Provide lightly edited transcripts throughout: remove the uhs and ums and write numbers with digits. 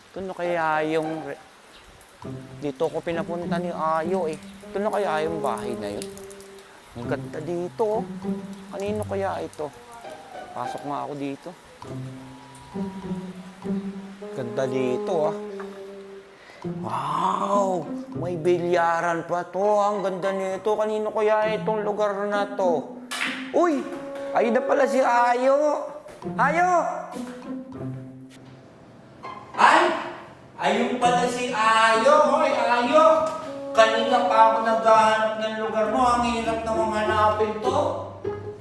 Ito na kaya yung... Dito ko pinapunta ni Ayo eh. Ito na kaya yung bahay na yun. Ang ganda dito oh. Kanino kaya ito? Pasok nga ako dito. Ganda dito ah. Wow! May bilyaran pa to. Ang ganda nito. Kanino kaya itong lugar na to? Uy! Ayun na pala si Ayo! Ayo! Ay! Ayun pala si Ayo! Hoy, Ayo! Kanina pa ako naghahanap ng lugar mo. Ang hirap namang hanapin to.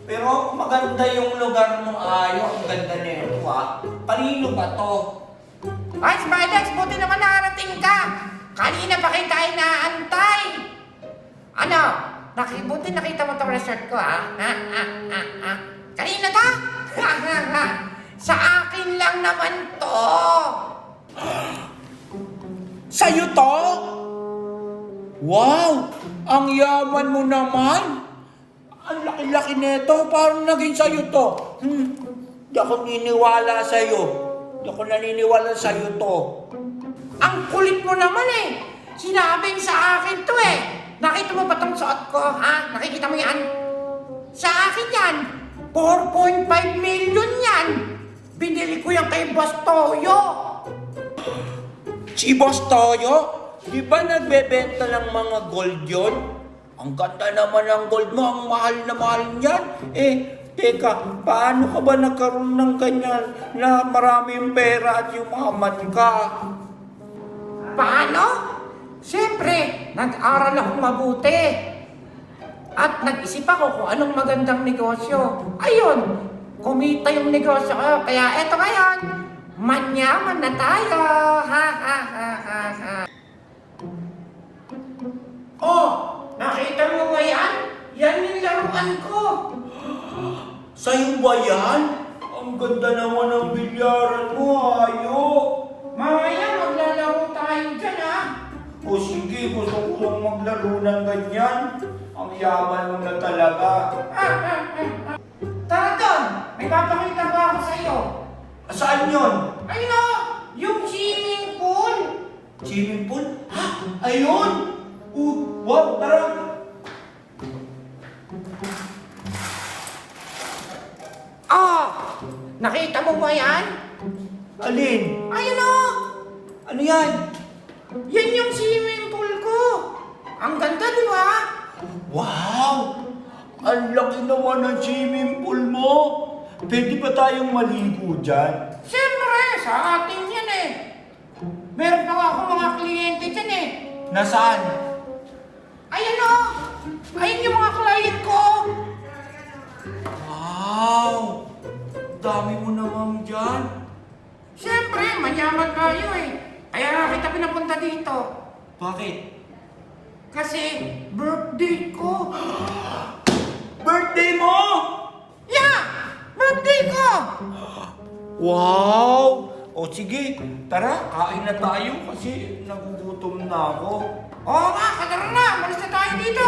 Pero maganda yung lugar mo, Ayo. Ang ganda nito ah. Kanino ba to? Ay, Spidex, buti naman nakarating ka. Kanina pa kita inaantay. Ano? Buti nakita mo itong resort ko, ha? Kanina to? Sa akin lang naman to. Sa'yo to? Wow! Ang yaman mo naman! Ang laki-laki nito, parang naging sa'yo to. Di ako niniwala sa'yo. Di ako naniniwala sa'yo to. Ang kulit mo naman eh. Sinabing sa akin to eh. Nakita mo ba itong suot ko, ha? Nakikita mo yan? Sa akin yan. 4.5 million yan. Binili ko yan kay Boss Toyo. Si Boss Toyo? Di ba nagbebenta ng mga gold yun? Ang ganda naman ng gold mo, ang mahal na mahal niyan. Teka, paano ka ba nagkaroon ng ganyan na maraming pera at yumaman ka? Paano? Siyempre, nag-aral akong mabuti. At nag-isip ako kung anong magandang negosyo. Ayun, kumita yung negosyo ko. Kaya eto ngayon, manyaman na tayo. Ha, ha, ha, ha, ha. Oh, nakita mo ba yan? Yan yung laruan ko. Sa'yo ba yan? Ang ganda naman ng bilyaran mo, Ayo. Mamaya maglalaro tayo dyan, ha? O sige, gusto ko lang maglaro ng ganyan. Ang yaman mo na talaga. Tara doon, may papakita ba ako sa'yo? Saan yun? Ayun o, yung swimming pool. Swimming pool? Ha? Ayun! Wow, tara! Nakita mo ba yan? Alin? Ayun o, Ano yan? yan yung swimming pool ko. Ang ganda, di ba? Wow! Ang laki naman ng swimming pool mo! Pwede ba tayong maligo dyan? Siyempre, sa atin yan eh. Meron pa nga ako mga kliyente dyan eh. Nasaan? Ayun o, ayun yung mga client ko. Wow! Dami mo naman dyan. Siyempre, mayaman tayo eh. Kaya nga kita pinapunta dito. Bakit? Kasi birthday ko. Birthday mo! Yeah! Birthday ko! Wow! O sige, tara, kain na tayo kasi nagugutom na ako. Oo nga, kadara na. Malis na tayo dito.